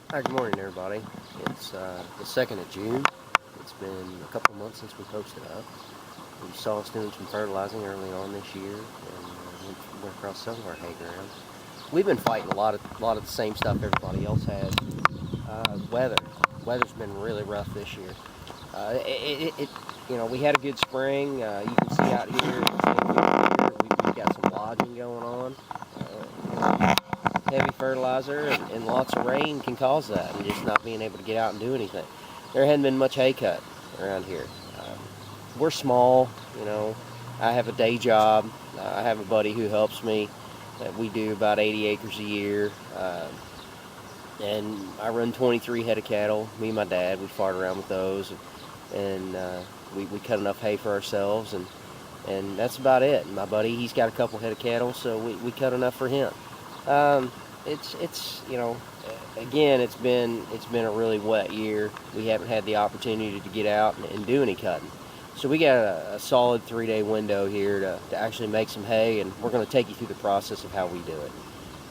Hi, good morning, everybody. It's the 2nd of June. It's been a couple of months since we posted up. You saw us doing some fertilizing early on this year, and went across some of our hay ground. We've been fighting a lot of the same stuff everybody else has. Weather. Weather's been really rough this year. We had a good spring. You can see out here, we've got some lodging going on. Heavy fertilizer and lots of rain can cause that, and just not being able to get out and do anything. There hadn't been much hay cut around here. We're small, you know. I have a day job. I have a buddy who helps me. We do about 80 acres a year. And I run 23 head of cattle. Me and my dad, we fart around with those, and we cut enough hay for ourselves, and that's about it. And my buddy, he's got a couple head of cattle, so we cut enough for him. Um, it's again, it's been a really wet year. We haven't had the opportunity to get out and do any cutting. So we got a solid 3-day window here to actually make some hay, and we're going to take you through the process of how we do it.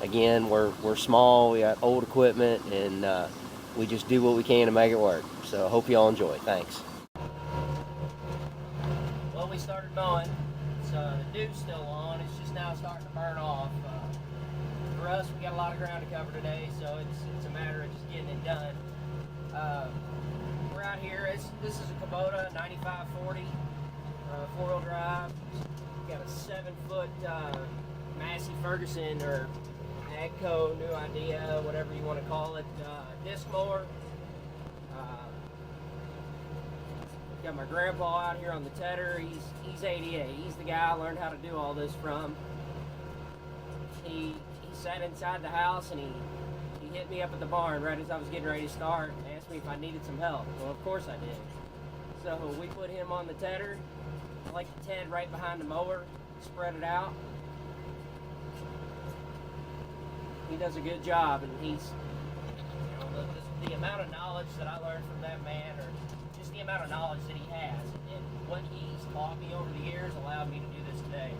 Again, we're small, we got old equipment, and we just do what we can to make it work. So I hope you all enjoy. Thanks. Well, we started mowing. The dew's still on. It's just now starting to burn off. For us, we got a lot of ground to cover today, so it's a matter of just getting it done. We're out here. This is a Kubota 9540 4-wheel drive. We got a 7-foot Massey Ferguson or Agco, new idea, whatever you want to call it, disc mower. Got my grandpa out here on the tedder. He's 88. He's the guy I learned how to do all this from. He sat inside the house and he hit me up at the barn right as I was getting ready to start and asked me if I needed some help. Well, of course I did. So we put him on the tedder. I like the ted right behind the mower, spread it out. He does a good job, and he's, the amount of knowledge that I learned from that man, or just the amount of knowledge that he has, and what he's taught me over the years allowed me to do this today.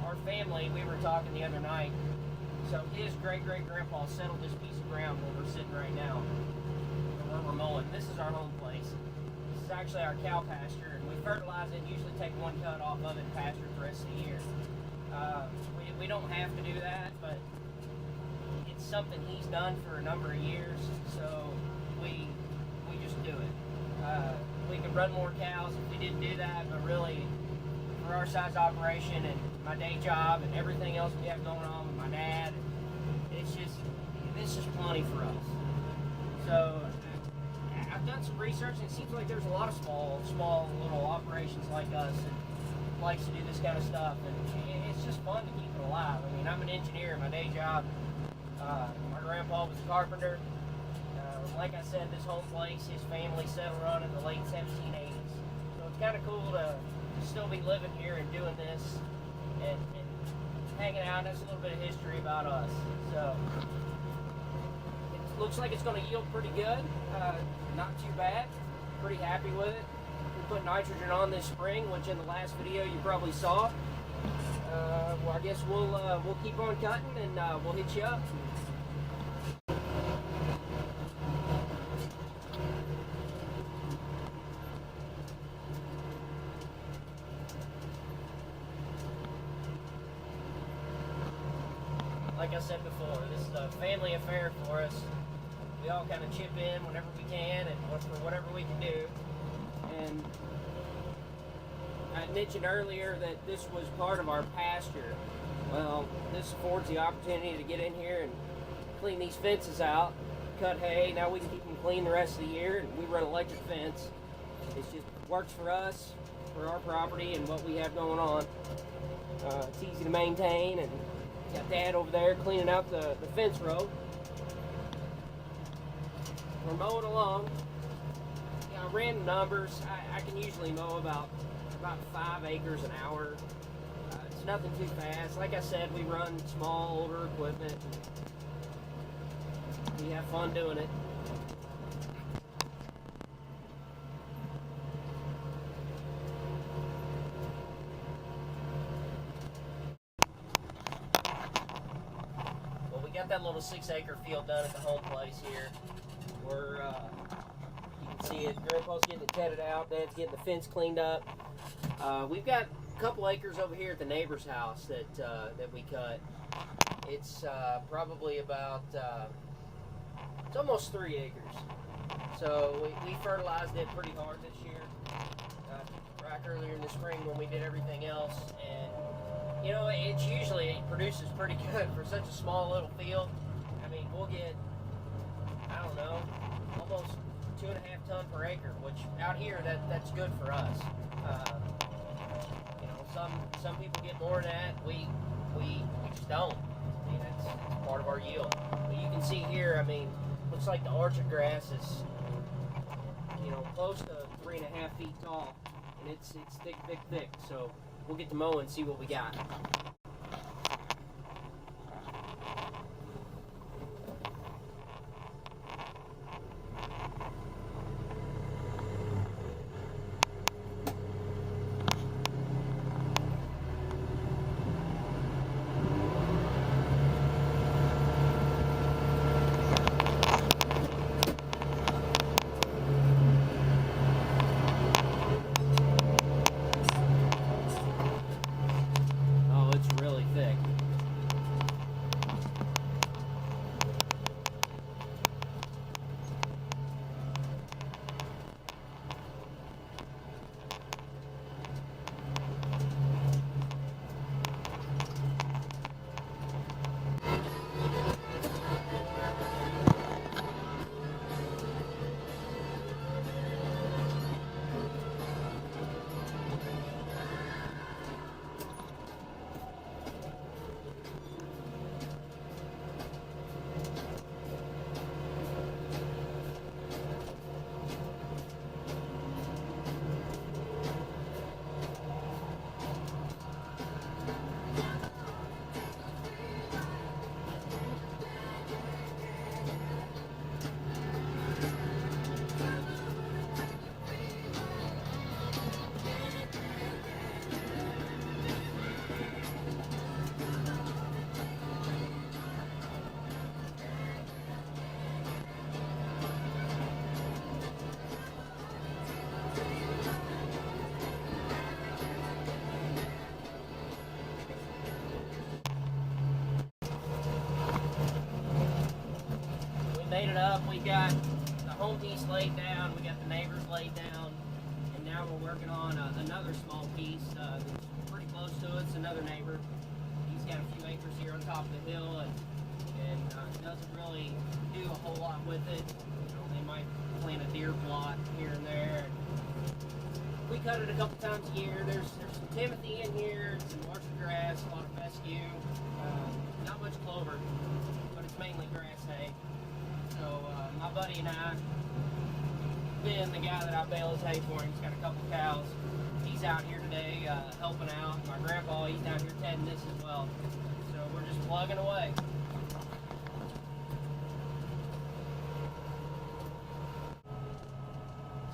Our family, we were talking the other night, so his great-great-grandpa settled this piece of ground where we're sitting right now, where we're mowing. This is our home place. This is actually our cow pasture, and we fertilize it and usually take one cut off of it and pasture for the rest of the year. We don't have to do that, but it's something he's done for a number of years, so we just do it. We could run more cows if we didn't do that, but really, for our size operation and my day job and everything else we have going on with my dad, it's just plenty for us. So I've done some research, and it seems like there's a lot of small little operations like us that likes to do this kind of stuff, and it's just fun to keep it alive. I mean, I'm an engineer in my day job. My grandpa was a carpenter. Like I said, this home place, his family settled on in the late 1780s. So it's kind of cool to still be living here and doing this and hanging out. That's a little bit of history about us. So it looks like it's going to yield pretty good. Not too bad. Pretty happy with it. We put nitrogen on this spring, which in the last video you probably saw. Well, I guess we'll keep on cutting, and we'll hit you up. Like I said before, this is a family affair for us. We all kind of chip in whenever we can and for whatever we can do. And I mentioned earlier that this was part of our pasture. Well, this affords the opportunity to get in here and clean these fences out, cut hay. Now we can keep them clean the rest of the year, and we run electric fence. It just works for us, for our property and what we have going on. It's easy to maintain, and got Dad over there cleaning out the fence row. We're mowing along. I ran the numbers. I can usually mow about 5 acres an hour. It's nothing too fast. Like I said, we run small, older equipment. We have fun doing it. Well, we got that little 6-acre field done at the home place here. We're, you can see it, Grandpa's getting it tedded out, Dad's getting the fence cleaned up. We've got a couple acres over here at the neighbor's house that we cut. It's probably about, it's almost 3 acres. So we fertilized it pretty hard this year, back earlier in the spring when we did everything else. And, you know, it produces pretty good for such a small little field. I mean, we'll get, I don't know, almost 2.5 tons per acre, which out here, that's good for us. You know, some people get more than that. We just don't. I mean, that's part of our yield. But you can see here, I mean, looks like the orchard grass is, you know, close to 3.5 feet tall, and it's thick. So we'll get to mow and see what we got. Made it up. We got the home piece laid down, we got the neighbors laid down, and now we're working on another small piece that's pretty close to it. It's another neighbor. He's got a few acres here on top of the hill, and doesn't really do a whole lot with it. You know, they might plant a deer plot here and there. We cut it a couple times a year. There's some timothy in here, some orchard grass, a lot of fescue, not much clover, but it's mainly grass hay. So my buddy and I, Ben, the guy that I bale his hay for, he's got a couple cows. He's out here today helping out. My grandpa, he's down here tending this as well. So we're just plugging away.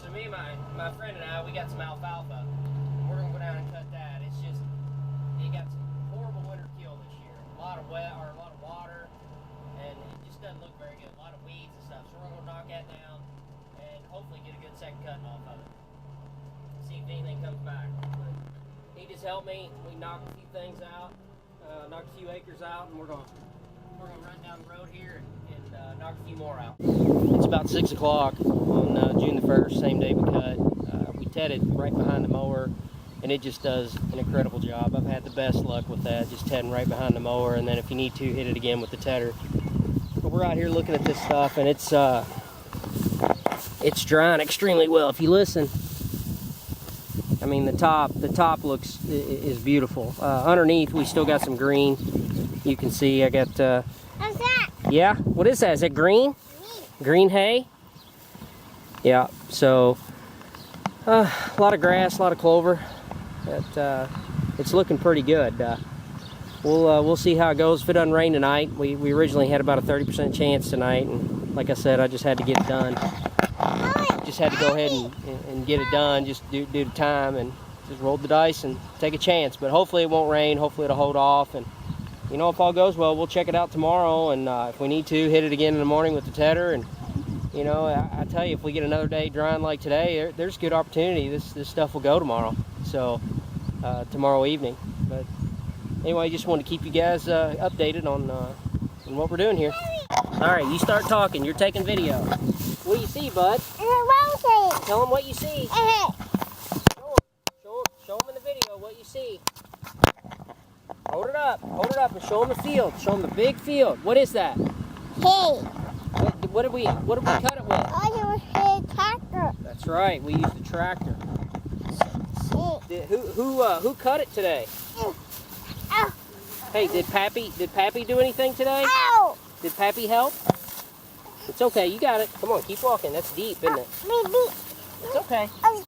So me and my friend and I, we got some alfalfa. We're gonna go down and cut that. It's just, it got some horrible winter kill this year. A lot of water, and it just doesn't look very good. A lot of weeds and stuff. So we're gonna knock that down and hopefully get a good second cutting off of it. See if anything comes back. But he just helped me. We knocked a few things out, knocked a few acres out, and we're gonna run down the road here and knock a few more out. It's about 6 o'clock on June the 1st, same day we cut. We tedded right behind the mower, and it just does an incredible job. I've had the best luck with that, just tedding right behind the mower, and then if you need to, hit it again with the tedder. But we're out here looking at this stuff, and it's drying extremely well. If you listen, I mean, the top is beautiful. Underneath, we still got some green. You can see I got. What's that? Yeah, what is that? Is that green? Green hay? Yeah. So a lot of grass, a lot of clover. It's looking pretty good. We'll see how it goes. If it doesn't rain tonight, we originally had about a 30% chance tonight, and like I said, I just had to get it done. Just had to go ahead and get it done, just due to time, and just roll the dice and take a chance. But hopefully it won't rain. Hopefully it'll hold off, and you know, if all goes well, we'll check it out tomorrow, and if we need to, hit it again in the morning with the tedder. And you know, I tell you, if we get another day drying like today, there's good opportunity. This stuff will go tomorrow. So tomorrow evening. But anyway, just wanted to keep you guys updated on what we're doing here. All right, you start talking. You're taking video. What do you see, bud? Tell them what you see. Show them in the video what you see. Hold it up and show them the field. Show them the big field. What is that? Hey. What did we cut it with? I use a tractor. That's right, we used the tractor. Who cut it today? Ow. Hey, did Pappy do anything today? Ow. Did Pappy help? It's okay, you got it. Come on, keep walking. That's deep, isn't it? Beep, beep. It's okay. Oh.